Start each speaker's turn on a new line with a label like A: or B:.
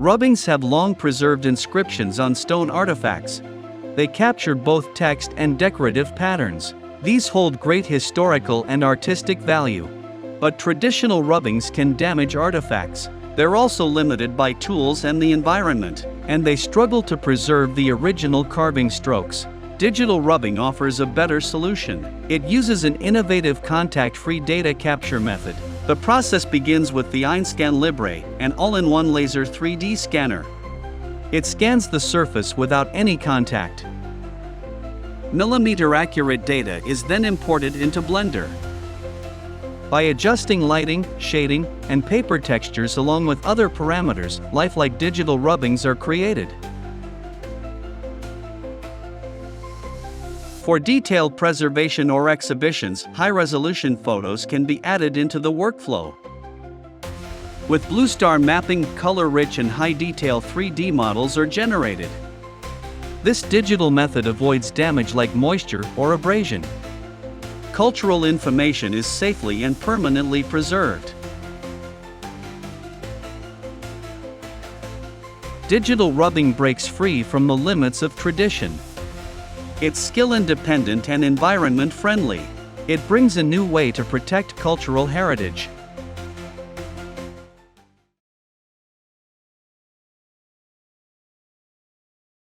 A: Rubbings have long preserved inscriptions on stone artifacts. They capture both text and decorative patterns. These hold great historical and artistic value. But traditional rubbings can damage artifacts. They're also limited by tools and the environment, and they struggle to preserve the original carving strokes. Digital rubbing offers a better solution. It uses an innovative contact-free data capture method. The process begins with the EinScan Libre, an all-in-one laser 3D scanner. It scans the surface without any contact. Millimeter-accurate data is then imported into Blender. By adjusting lighting, shading, and paper textures along with other parameters, lifelike digital rubbings are created. For detailed preservation or exhibitions, high-resolution photos can be added into the workflow. With BlueStar Mapping, color-rich and high-detail 3D models are generated. This digital method avoids damage like moisture or abrasion. Cultural information is safely and permanently preserved. Digital rubbing breaks free from the limits of tradition. It's skill-independent and environment-friendly. It brings a new way to protect cultural heritage.